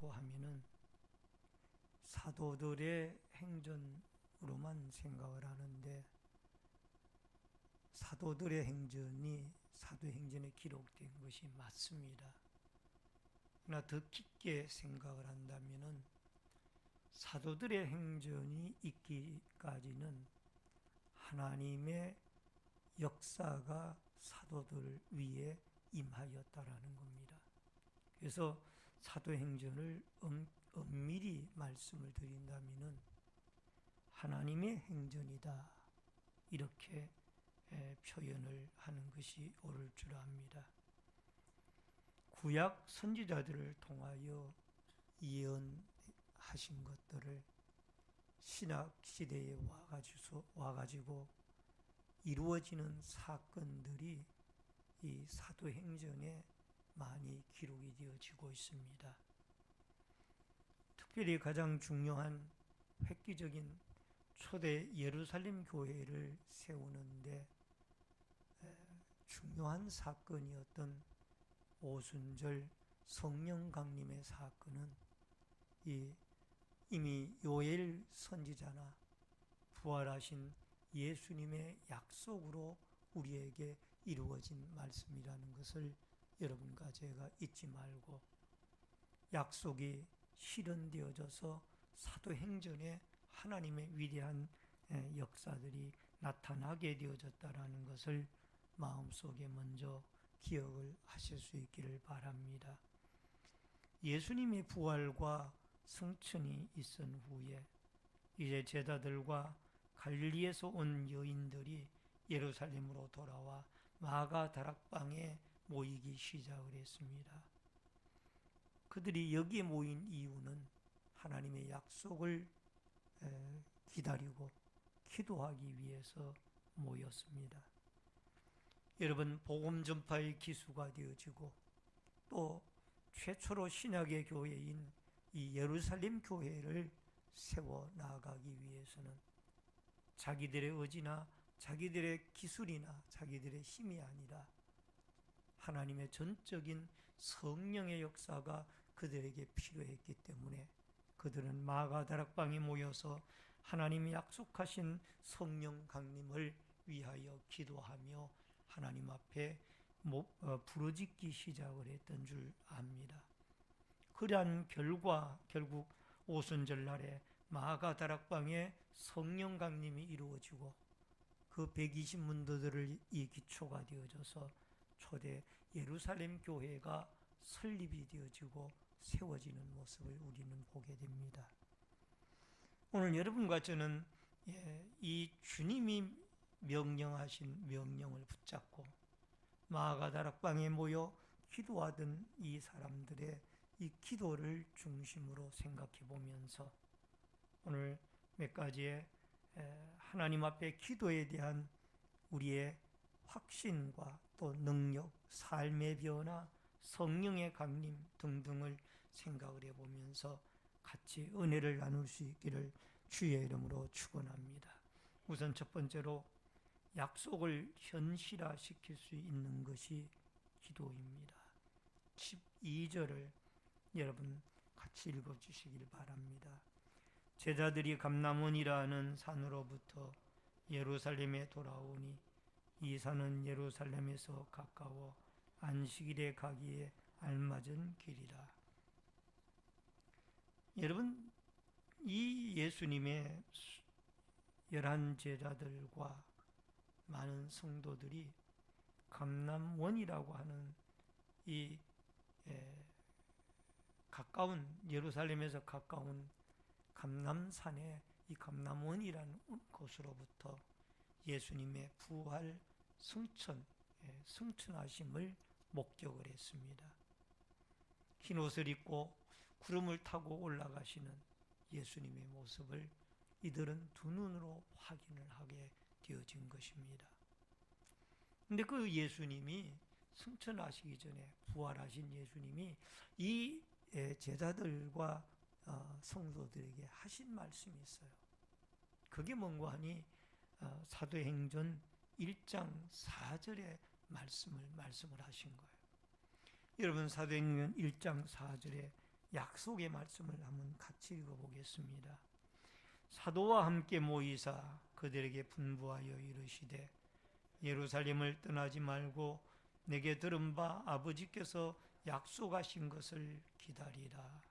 행전이라고 하면은 사도들의 행전으로만 생각을 하는데, 사도들의 행전이 사도행전에 기록된 것이 맞습니다. 그러나 더 깊게 생각을 한다면은 사도들의 행전이 있기까지는 하나님의 역사가 사도들 위에 임하였다라는 겁니다. 그래서 사도행전을 엄밀히 말씀을 드린다면은 하나님의 행전이다, 이렇게 표현을 하는 것이 옳을 줄 압니다. 구약 선지자들을 통하여 예언하신 것들을 신약 시대에 와가지고 이루어지는 사건들이 이 사도행전에 많이 기록이 되어지고 있습니다. 특별히 가장 중요한 획기적인 초대 예루살렘 교회를 세우는데 중요한 사건이었던 오순절 성령 강림의 사건은 이미 요엘 선지자나 부활하신 예수님의 약속으로 우리에게 이루어진 말씀이라는 것을 여러분과 제가 잊지 말고, 약속이 실현되어져서 사도행전에 하나님의 위대한 역사들이 나타나게 되어졌다라는 것을 마음속에 먼저 기억을 하실 수 있기를 바랍니다. 예수님의 부활과 승천이 있은 후에 이제 제자들과 갈릴리에서 온 여인들이 예루살렘으로 돌아와 마가 다락방에 모이기 시작을 했습니다. 그들이 여기에 모인 이유는 하나님의 약속을 기다리고 기도하기 위해서 모였습니다. 여러분, 복음 전파의 기수가 되어지고 또 최초로 신약의 교회인 이 예루살렘 교회를 세워 나가기 위해서는 자기들의 의지나 자기들의 기술이나 자기들의 힘이 아니라 하나님의 전적인 성령의 역사가 그들에게 필요했기 때문에 그들은 마가 다락방에 모여서 하나님이 약속하신 성령 강림을 위하여 기도하며 하나님 앞에 부르짖기 시작을 했던 줄 압니다. 그러한 결과 결국 오순절 날에 마가 다락방에 성령 강림이 이루어지고 그 120문도들을 이 기초가 되어져서 초대 예루살렘 교회가 설립이 되어지고 세워지는 모습을 우리는 보게 됩니다. 오늘 여러분과 저는 이 주님이 명령하신 명령을 붙잡고 마가 다락방에 모여 기도하던 이 사람들의 이 기도를 중심으로 생각해 보면서 오늘 몇 가지의 하나님 앞에 기도에 대한 우리의 확신과 또 능력, 삶의 변화, 성령의 강림 등등을 생각을 해보면서 같이 은혜를 나눌 수 있기를 주의 이름으로 축원합니다. 우선 첫 번째로 약속을 현실화시킬 수 있는 것이 기도입니다. 12절을 여러분 같이 읽어주시길 바랍니다. 제자들이 감람원이라 하는 산으로부터 예루살렘에 돌아오니 이 산은 예루살렘에서 가까워 안식일에 가기에 알맞은 길이라. 여러분, 이 예수님의 11제자들과 많은 성도들이 감람원이라고 하는 이 가까운 예루살렘에서 가까운 감람산의 이 감람원이라는 곳으로부터 예수님의 부활 승천하심을 목격을 했습니다. 흰 옷을 입고 구름을 타고 올라가시는 예수님의 모습을 이들은 두 눈으로 확인을 하게 되어진 것입니다. 그런데 그 예수님이 승천하시기 전에 부활하신 예수님이 이 제자들과 성도들에게 하신 말씀이 있어요. 그게 뭔가 하니 사도행전 1장 4절의 말씀을 하신 거예요. 여러분, 사도행전 1장 4절에 약속의 말씀을 한번 같이 읽어보겠습니다. 사도와 함께 모이사 그들에게 분부하여 이르시되 예루살렘을 떠나지 말고 내게 들은 바 아버지께서 약속하신 것을 기다리라.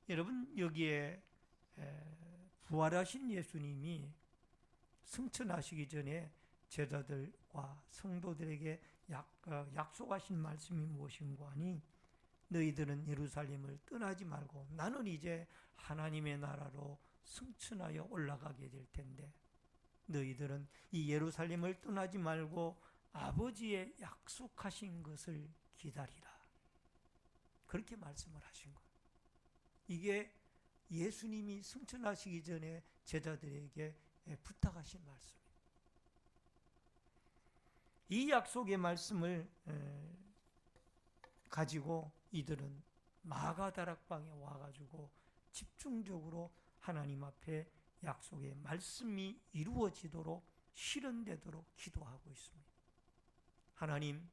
여러분, 여기에 부활하신 예수님이 승천하시기 전에 제자들과 성도들에게 약속하신 말씀이 무엇인가 하니, 너희들은 예루살렘을 떠나지 말고 나는 이제 하나님의 나라로 승천하여 올라가게 될 텐데 너희들은 이 예루살렘을 떠나지 말고 아버지의 약속하신 것을 기다리라. 그렇게 말씀을 하신 거예요. 이게 예수님이 승천하시기 전에 제자들에게 부탁하신 말씀이에요. 이 약속의 말씀을 가지고 이들은 마가다락방에 와가지고 집중적으로 하나님 앞에 약속의 말씀이 이루어지도록 실현되도록 기도하고 있습니다. 하나님,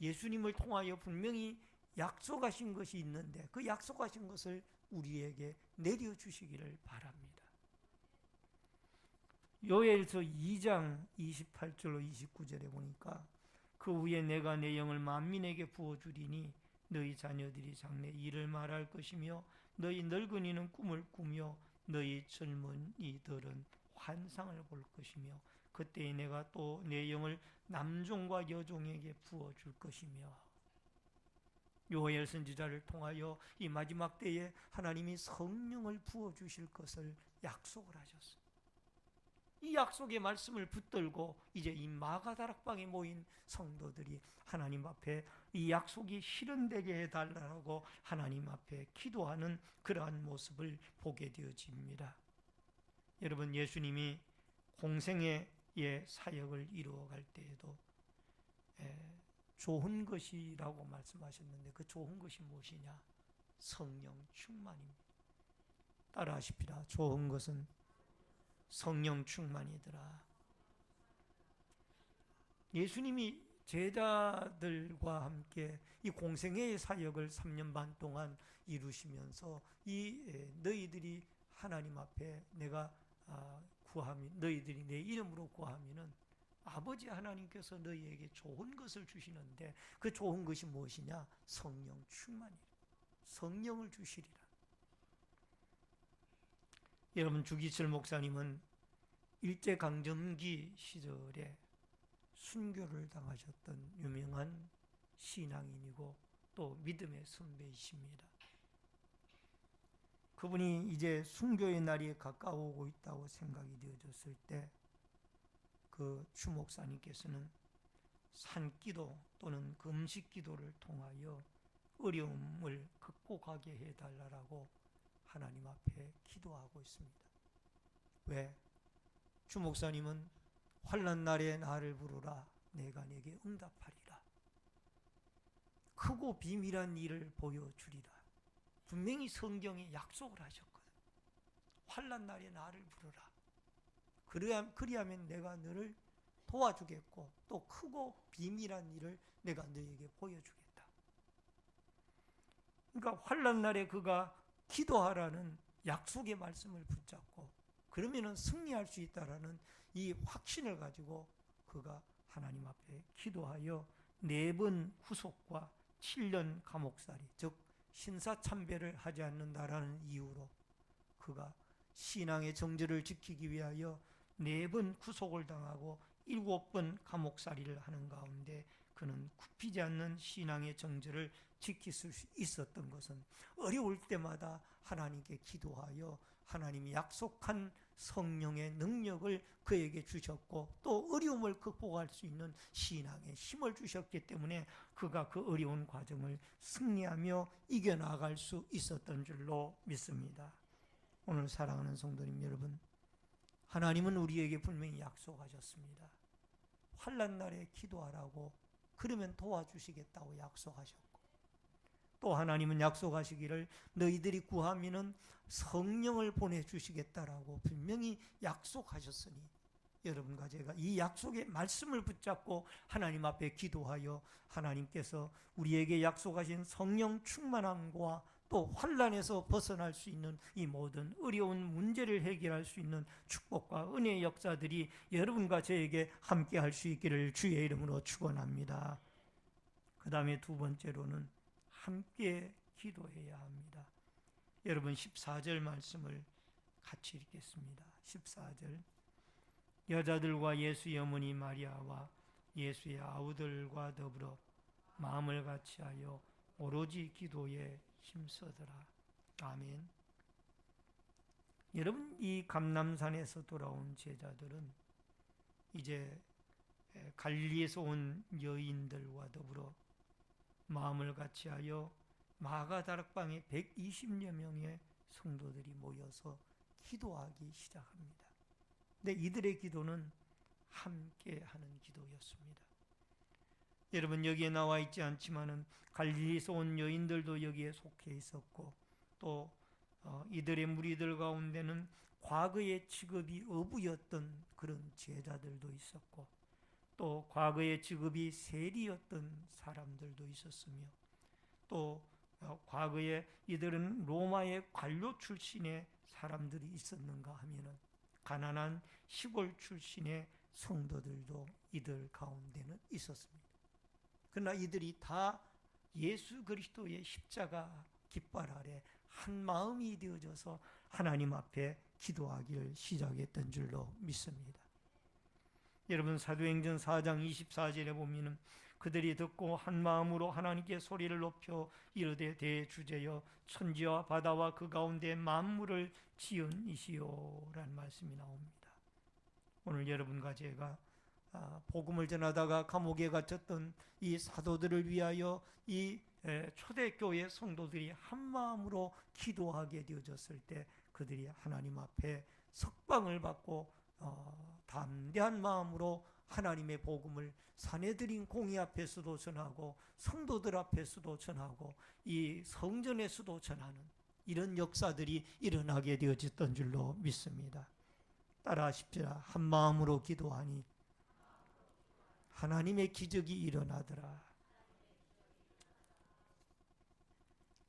예수님을 통하여 분명히 약속하신 것이 있는데 그 약속하신 것을 우리에게 내려주시기를 바랍니다. 요엘서 2장 28절로 29절에 보니까 그 후에 내가 내 영을 만민에게 부어주리니 너희 자녀들이 장래 일을 말할 것이며 너희 늙은이는 꿈을 꾸며 너희 젊은이들은 환상을 볼 것이며 그때에 내가 또 내 영을 남종과 여종에게 부어줄 것이며. 요엘 선지자를 통하여 이 마지막 때에 하나님이 성령을 부어주실 것을 약속을 하셨습니다. 이 약속의 말씀을 붙들고 이제 이 마가다락방에 모인 성도들이 하나님 앞에 이 약속이 실현되게 해달라고 하나님 앞에 기도하는 그러한 모습을 보게 되어집니다. 여러분, 예수님이 공생의 사역을 이루어갈 때에도 좋은 것이라고 말씀하셨는데 그 좋은 것이 무엇이냐? 성령 충만입니다. 따라하십시다. 좋은 것은 성령 충만이더라. 예수님이 제자들과 함께 이 공생애의 사역을 3년 반 동안 이루시면서 너희들이 하나님 앞에 내가 구하면, 너희들이 내 이름으로 구하면은 아버지 하나님께서 너희에게 좋은 것을 주시는데 그 좋은 것이 무엇이냐? 성령 충만이라. 성령을 주시리라. 여러분, 주기철 목사님은 일제강점기 시절에 순교를 당하셨던 유명한 신앙인이고 또 믿음의 선배이십니다. 그분이 이제 순교의 날이 가까워오고 있다고 생각이 되어졌을 때 그 추 목사님께서는 산기도 또는 금식기도를 통하여 어려움을 극복하게 해달라고 하나님 앞에 기도하고 있습니다. 왜? 주 목사님은 환난 날에 나를 부르라 내가 네게 응답하리라. 크고 비밀한 일을 보여주리라. 분명히 성경에 약속을 하셨거든. 환난 날에 나를 부르라. 그리하면 내가 너를 도와주겠고 또 크고 비밀한 일을 내가 너에게 보여주겠다. 그러니까 환난 날에 그가 기도하라는 약속의 말씀을 붙잡고 그러면은 승리할 수 있다라는 이 확신을 가지고 그가 하나님 앞에 기도하여 4번 후속과 7년 감옥살이, 즉 신사참배를 하지 않는다라는 이유로 그가 신앙의 정절을 지키기 위하여 4번 구속을 당하고 7번 감옥살이를 하는 가운데 그는 굽히지 않는 신앙의 정절을 지킬 수 있었던 것은 어려울 때마다 하나님께 기도하여 하나님이 약속한 성령의 능력을 그에게 주셨고 또 어려움을 극복할 수 있는 신앙의 힘을 주셨기 때문에 그가 그 어려운 과정을 승리하며 이겨나갈 수 있었던 줄로 믿습니다. 오늘 사랑하는 성도님 여러분, 하나님은 우리에게 분명히 약속하셨습니다. 환난 날에 기도하라고, 그러면 도와주시겠다고 약속하셨고 또 하나님은 약속하시기를 너희들이 구하면은 성령을 보내주시겠다라고 분명히 약속하셨으니 여러분과 제가 이 약속의 말씀을 붙잡고 하나님 앞에 기도하여 하나님께서 우리에게 약속하신 성령 충만함과 또 환난에서 벗어날 수 있는 이 모든 어려운 문제를 해결할 수 있는 축복과 은혜의 역사들이 여러분과 저에게 함께 할 수 있기를 주의 이름으로 축원합니다. 그 다음에 두 번째로는 함께 기도해야 합니다. 여러분 14절 말씀을 같이 읽겠습니다. 14절 여자들과 예수의 어머니 마리아와 예수의 아우들과 더불어 마음을 같이하여 오로지 기도에 힘쓰더라. 아멘. 여러분 이 감람산에서 돌아온 제자들은 이제 갈릴리에서 온 여인들과 더불어 마음을 같이하여 마가다락방에 120여 명의 성도들이 모여서 기도하기 시작합니다. 근데 이들의 기도는 함께 하는 기도였습니다. 여러분 여기에 나와 있지 않지만은 갈릴리에서 온 여인들도 여기에 속해 있었고 또 이들의 무리들 가운데는 과거의 직업이 어부였던 그런 제자들도 있었고 또 과거의 직업이 세리였던 사람들도 있었으며 또 과거에 이들은 로마의 관료 출신의 사람들이 있었는가 하면은 가난한 시골 출신의 성도들도 이들 가운데는 있었습니다. 그러나 이들이 다 예수 그리스도의 십자가 깃발 아래 한 마음이 되어져서 하나님 앞에 기도하기를 시작했던 줄로 믿습니다. 여러분 사도행전 4장 24절에 보면은 그들이 듣고 한 마음으로 하나님께 소리를 높여 이르되 대주제여 천지와 바다와 그 가운데 만물을 지은 이시오라는 말씀이 나옵니다. 오늘 여러분과 제가 복음을 전하다가 감옥에 갇혔던 이 사도들을 위하여 이 초대교회 성도들이 한 마음으로 기도하게 되어졌을 때 그들이 하나님 앞에 석방을 받고 담대한 마음으로 하나님의 복음을 사내들인 공의 앞에서도 전하고 성도들 앞에서도 전하고 이 성전에서도 전하는 이런 역사들이 일어나게 되어졌던 줄로 믿습니다. 따라하십시다. 한 마음으로 기도하니 하나님의 기적이 일어나더라.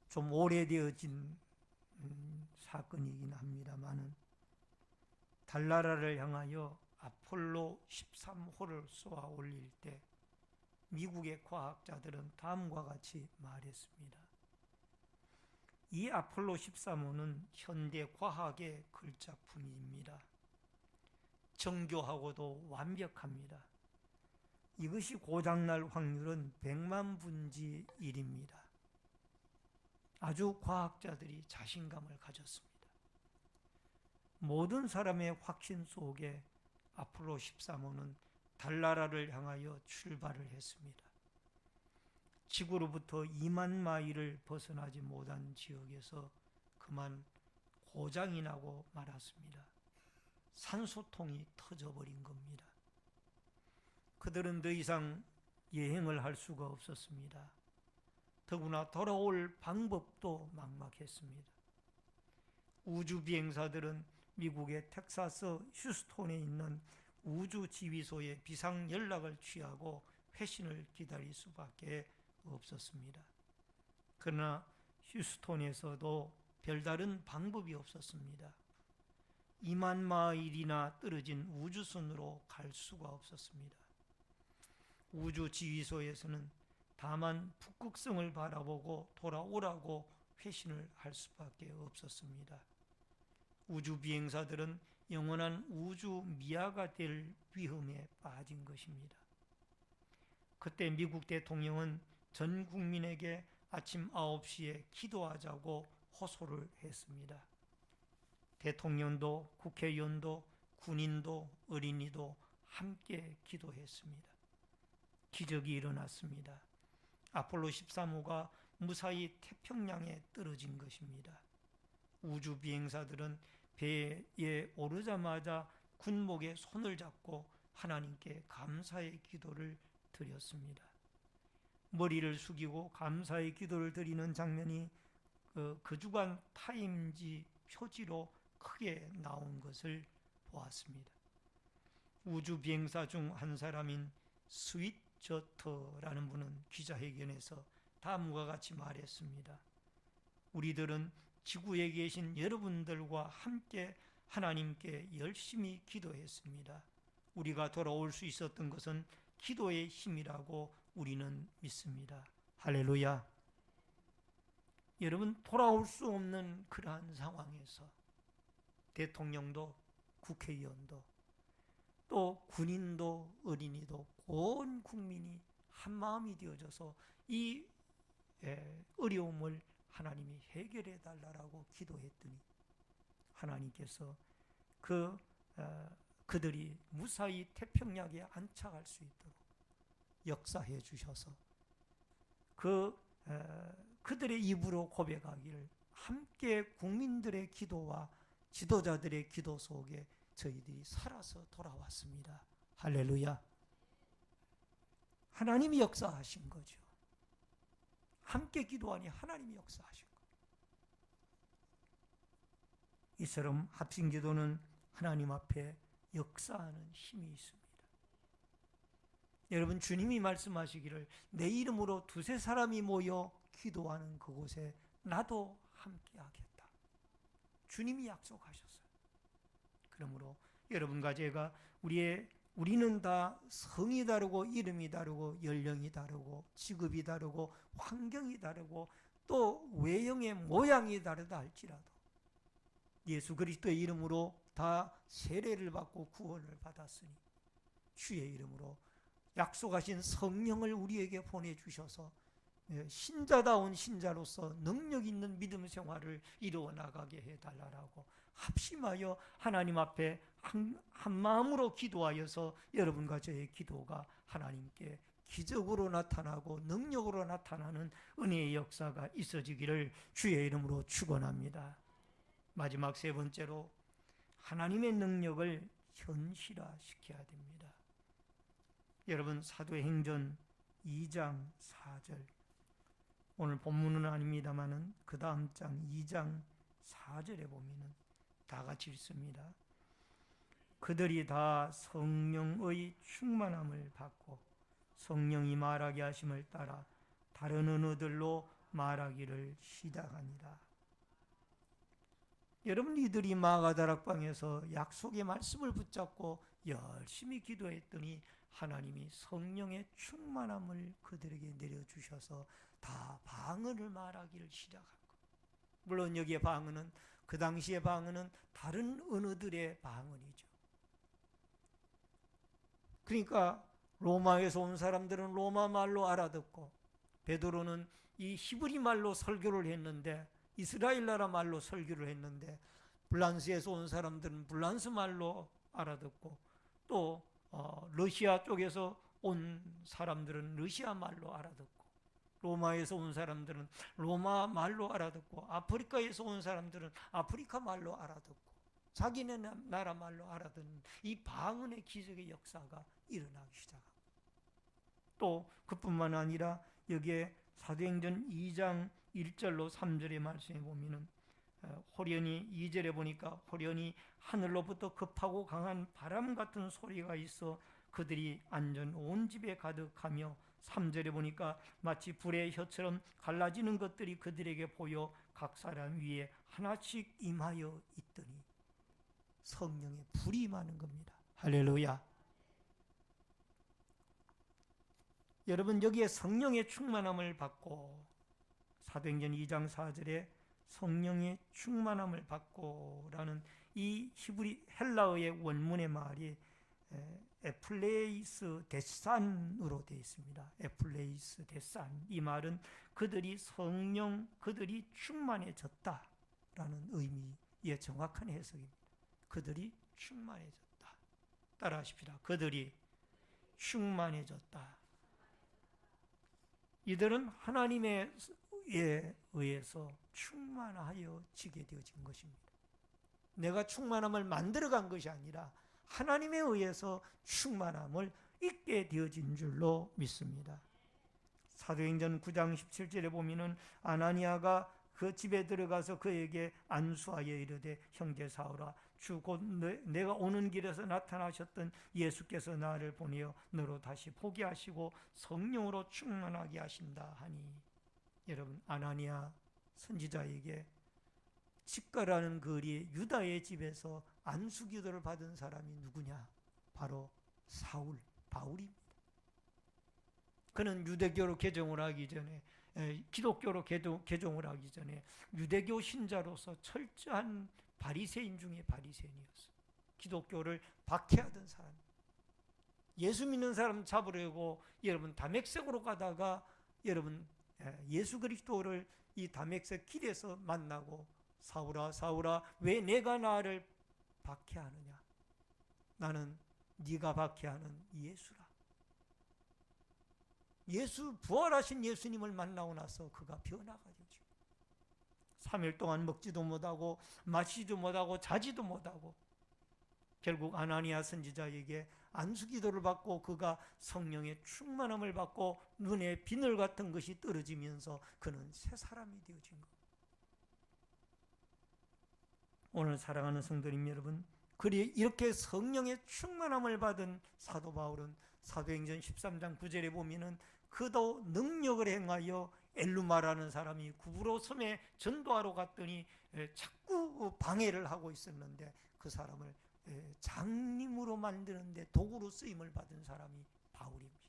좀 오래되어진 사건이긴 합니다만은 달나라를 향하여 아폴로 13호를 쏘아 올릴 때 미국의 과학자들은 다음과 같이 말했습니다. 이 아폴로 13호는 현대 과학의 걸작품입니다. 정교하고도 완벽합니다. 이것이 고장날 확률은 100만 분지 1입니다. 아주 과학자들이 자신감을 가졌습니다. 모든 사람의 확신 속에 아폴로 13호는 달나라를 향하여 출발을 했습니다. 지구로부터 2만 마일을 벗어나지 못한 지역에서 그만 고장이 나고 말았습니다. 산소통이 터져버린 겁니다. 그들은 더 이상 여행을 할 수가 없었습니다. 더구나 돌아올 방법도 막막했습니다. 우주비행사들은 미국의 텍사스 휴스톤에 있는 우주지휘소에 비상 연락을 취하고 회신을 기다릴 수밖에 없었습니다. 그러나 휴스톤에서도 별다른 방법이 없었습니다. 2만 마일이나 떨어진 우주선으로 갈 수가 없었습니다. 우주지휘소에서는 다만 북극성을 바라보고 돌아오라고 회신을 할 수밖에 없었습니다. 우주비행사들은 영원한 우주 미아가 될 위험에 빠진 것입니다. 그때 미국 대통령은 전 국민에게 아침 9시에 기도하자고 호소를 했습니다. 대통령도 국회의원도 군인도 어린이도 함께 기도했습니다. 기적이 일어났습니다. 아폴로 13호가 무사히 태평양에 떨어진 것입니다. 우주 비행사들은 배에 오르자마자 군목에 손을 잡고 하나님께 감사의 기도를 드렸습니다. 머리를 숙이고 감사의 기도를 드리는 장면이 그 주간 타임지 표지로 크게 나온 것을 보았습니다. 우주 비행사 중 한 사람인 스윗저터라는 분은 기자회견에서 다음과 같이 말했습니다. 우리들은 지구에 계신 여러분들과 함께 하나님께 열심히 기도했습니다. 우리가 돌아올 수 있었던 것은 기도의 힘이라고 우리는 믿습니다. 할렐루야. 여러분, 돌아올 수 없는 그러한 상황에서 대통령도 국회의원도 또 군인도 어린이도 온 국민이 한마음이 되어져서 이 어려움을 하나님이 해결해 달라고 기도했더니 하나님께서 그들이 무사히 태평양에 안착할 수 있도록 역사해 주셔서 그들의 입으로 고백하기를 함께 국민들의 기도와 지도자들의 기도 속에 저희들이 살아서 돌아왔습니다. 할렐루야. 하나님이 역사하신 거죠. 함께 기도하니 하나님이 역사하신 거예요. 이처럼 합심 기도는 하나님 앞에 역사하는 힘이 있습니다. 여러분, 주님이 말씀하시기를 내 이름으로 두세 사람이 모여 기도하는 그곳에 나도 함께 하겠다. 주님이 약속하셨어요. 그러므로 여러분과 제가 우리는 다 성이 다르고 이름이 다르고 연령이 다르고 직업이 다르고 환경이 다르고 또 외형의 모양이 다르다 할지라도 예수 그리스도의 이름으로 다 세례를 받고 구원을 받았으니 주의 이름으로 약속하신 성령을 우리에게 보내주셔서 신자다운 신자로서 능력 있는 믿음 생활을 이루어 나가게 해달라고 합심하여 하나님 앞에 한 마음으로 기도하여서 여러분과 저의 기도가 하나님께 기적으로 나타나고 능력으로 나타나는 은혜의 역사가 있어지기를 주의 이름으로 축원합니다. 마지막 세 번째로 하나님의 능력을 현실화시켜야 됩니다. 여러분, 사도행전 2장 4절, 오늘 본문은 아닙니다만은 그 다음 장 2장 4절에 보면은 다 같이 읽습니다. 그들이 다 성령의 충만함을 받고 성령이 말하게 하심을 따라 다른 언어들로 말하기를 시작하니라. 여러분, 이들이 마가다락방에서 약속의 말씀을 붙잡고 열심히 기도했더니 하나님이 성령의 충만함을 그들에게 내려주셔서 다 방언을 말하기를 시작한 것. 물론 여기에 방언은 그 당시의 방언은 다른 언어들의 방언이죠. 그러니까 로마에서 온 사람들은 로마 말로 알아듣고 베드로는 이 히브리 말로 설교를 했는데 이스라엘 나라 말로 설교를 했는데 불란스에서 온 사람들은 불란스 말로 알아듣고 또 러시아 쪽에서 온 사람들은 러시아 말로 알아듣고 로마에서 온 사람들은 로마 말로 알아듣고 아프리카에서 온 사람들은 아프리카 말로 알아듣고 자기네 나라 말로 알아듣는 이 방언의 기적의 역사가 일어나기 시작합니다. 또 그뿐만 아니라 여기에 사도행전 2장 1절로 3절의 말씀에 보면은 호련히 2절에 보니까 호련히 하늘로부터 급하고 강한 바람 같은 소리가 있어 그들이 앉은 온 집에 가득하며 3절에 보니까 마치 불의 혀처럼 갈라지는 것들이 그들에게 보여 각 사람 위에 하나씩 임하여 있더니 성령의 불이 임하는 겁니다. 할렐루야. 여러분, 여기에 성령의 충만함을 받고 사도행전 2장 4절에 성령의 충만함을 받고라는 이 히브리 헬라어의 원문의 말이 에플레이스 데산으로 되어 있습니다. 에플레이스 데산, 이 말은 그들이 충만해졌다라는 의미의 정확한 해석입니다. 그들이 충만해졌다. 따라하십시다. 그들이 충만해졌다. 이들은 하나님에 의해서 충만하여지게 되어진 것입니다. 내가 충만함을 만들어간 것이 아니라 하나님에 의해서 충만함을 있게 되어진 줄로 믿습니다. 사도행전 9장 17절에 보면은 아나니아가 그 집에 들어가서 그에게 안수하여 이르되 형제 사울아 주 곧 내가 오는 길에서 나타나셨던 예수께서 나를 보내어 너로 다시 보게 하시고 성령으로 충만하게 하신다 하니. 여러분, 아나니아 선지자에게 집가라는 거리 유다의 집에서 안수기도를 받은 사람이 누구냐? 바로 사울, 바울입니다. 그는 유대교로 개종을 하기 전에, 기독교로 개종을 하기 전에 유대교 신자로서 철저한 바리새인 중에 바리새인이었어요. 기독교를 박해하던 사람. 예수 믿는 사람 잡으려고 여러분 다맥색으로 가다가 여러분 예수 그리스도를 이 다맥색 길에서 만나고 사울아 사울아 왜 내가 나를 박해하느냐? 나는 네가 박해하는 예수라. 예수 부활하신 예수님을 만나고 나서 그가 변화가 되죠. 3일 동안 먹지도 못하고 마시지도 못하고 자지도 못하고 결국 아나니아 선지자에게 안수기도를 받고 그가 성령의 충만함을 받고 눈에 비늘 같은 것이 떨어지면서 그는 새 사람이 되어진 것. 오늘 사랑하는 성도님 여러분, 이렇게 성령의 충만함을 받은 사도 바울은 사도행전 13장 9절에 보면은 그도 능력을 행하여 엘루마라는 사람이 구브로 섬에 전도하러 갔더니 자꾸 방해를 하고 있었는데 그 사람을 장님으로 만드는데 도구로 쓰임을 받은 사람이 바울입니다.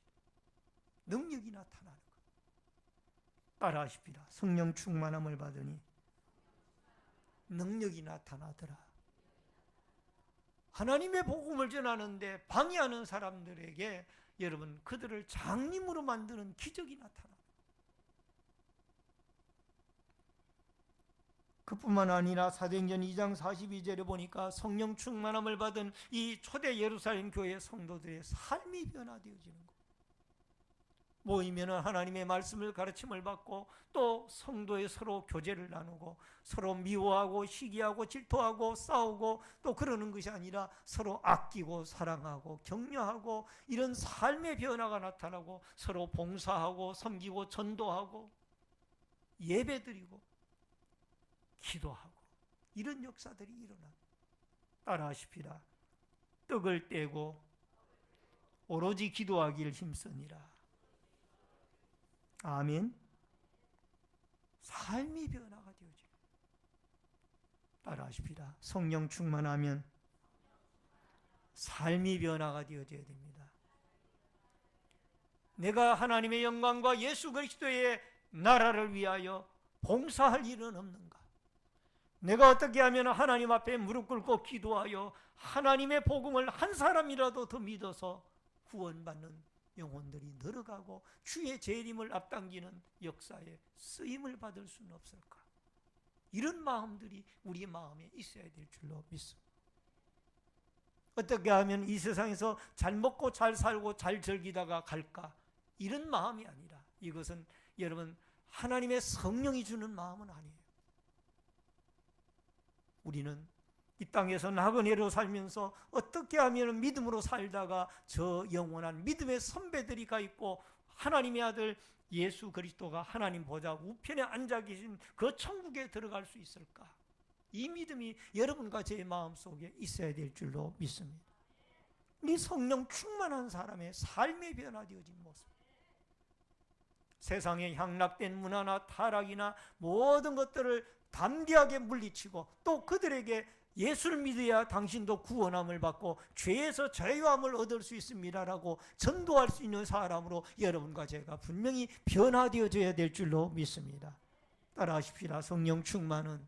능력이 나타나는 것. 따라하십시다. 성령 충만함을 받으니 능력이 나타나더라. 하나님의 복음을 전하는데 방해하는 사람들에게 여러분 그들을 장님으로 만드는 기적이 나타납니다. 그뿐만 아니라 사도행전 2장 42절에 보니까 성령 충만함을 받은 이 초대 예루살렘 교회 성도들의 삶이 변화되어지는 것. 모이면 하나님의 말씀을 가르침을 받고 또 성도의 서로 교제를 나누고 서로 미워하고 시기하고 질투하고 싸우고 또 그러는 것이 아니라 서로 아끼고 사랑하고 격려하고 이런 삶의 변화가 나타나고 서로 봉사하고 섬기고 전도하고 예배드리고 기도하고 이런 역사들이 일어나. 따라하십시다. 떡을 떼고 오로지 기도하기를 힘쓰니라. 아멘. 삶이 변화가 되어지고. 따라하십시다. 성령 충만하면 삶이 변화가 되어져야 됩니다. 내가 하나님의 영광과 예수 그리스도의 나라를 위하여 봉사할 일은 없는가? 내가 어떻게 하면 하나님 앞에 무릎 꿇고 기도하여 하나님의 복음을 한 사람이라도 더 믿어서 구원받는 영혼들이 늘어가고 주의 재림을 앞당기는 역사에 쓰임을 받을 수는 없을까? 이런 마음들이 우리 마음에 있어야 될 줄로 믿습니다. 어떻게 하면 이 세상에서 잘 먹고 잘 살고 잘 즐기다가 갈까? 이런 마음이 아니라 이것은 여러분 하나님의 성령이 주는 마음은 아니에요. 우리는 이 땅에서 나그네로 살면서 어떻게 하면 믿음으로 살다가 저 영원한 믿음의 선배들이 가 있고 하나님의 아들 예수 그리스도가 하나님 보좌 우편에 앉아 계신 그 천국에 들어갈 수 있을까? 이 믿음이 여러분과 제 마음속에 있어야 될 줄로 믿습니다. 이 성령 충만한 사람의 삶의 변화되어진 모습. 세상에 향락된 문화나 타락이나 모든 것들을 담대하게 물리치고 또 그들에게 예수를 믿어야 당신도 구원함을 받고 죄에서 자유함을 얻을 수 있습니다라고 전도할 수 있는 사람으로 여러분과 제가 분명히 변화되어져야 될 줄로 믿습니다. 따라하십시다. 성령 충만은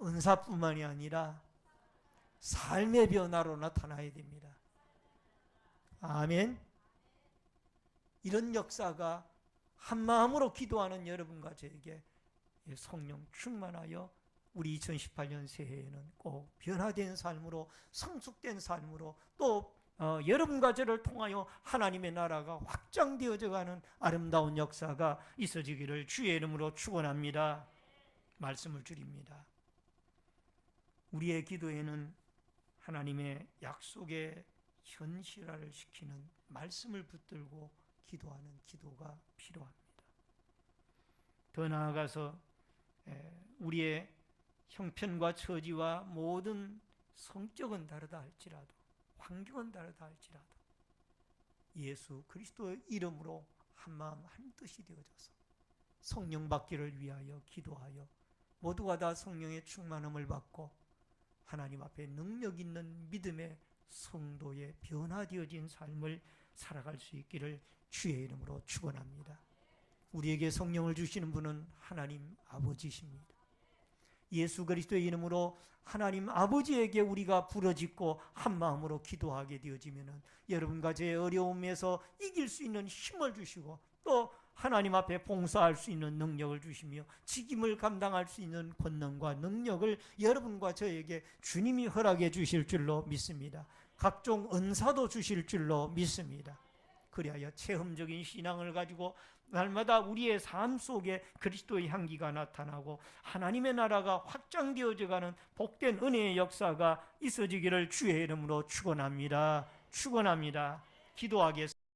은사뿐만이 아니라 삶의 변화로 나타나야 됩니다. 아멘. 이런 역사가 한마음으로 기도하는 여러분과 저에게 성령 충만하여 우리 2018년 새해에는 꼭 변화된 삶으로 성숙된 삶으로 또 여러분과 저를 통하여 하나님의 나라가 확장되어져 가는 아름다운 역사가 있어지기를 주의 이름으로 축원합니다. 말씀을 드립니다. 우리의 기도에는 하나님의 약속의 현실화를 시키는 말씀을 붙들고 기도하는 기도가 필요합니다. 더 나아가서 우리의 형편과 처지와 모든 성격은 다르다 할지라도, 환경은 다르다 할지라도 예수 그리스도의 이름으로 한마음 한뜻이 되어져서 성령 받기를 위하여 기도하여 모두가 다 성령의 충만함을 받고 하나님 앞에 능력 있는 믿음의 성도의 변화되어진 삶을 살아갈 수 있기를 주의 이름으로 축원합니다. 우리에게 성령을 주시는 분은 하나님 아버지십니다. 예수 그리스도의 이름으로 하나님 아버지에게 우리가 부르짖고 한 마음으로 기도하게 되어지면은 여러분과 제 어려움에서 이길 수 있는 힘을 주시고 또 하나님 앞에 봉사할 수 있는 능력을 주시며 직임을 감당할 수 있는 권능과 능력을 여러분과 저에게 주님이 허락해 주실 줄로 믿습니다. 각종 은사도 주실 줄로 믿습니다. 그리하여 체험적인 신앙을 가지고 날마다 우리의 삶 속에 그리스도의 향기가 나타나고 하나님의 나라가 확장되어져 가는 복된 은혜의 역사가 있어지기를 주의 이름으로 축원합니다. 축원합니다. 기도하겠습니다.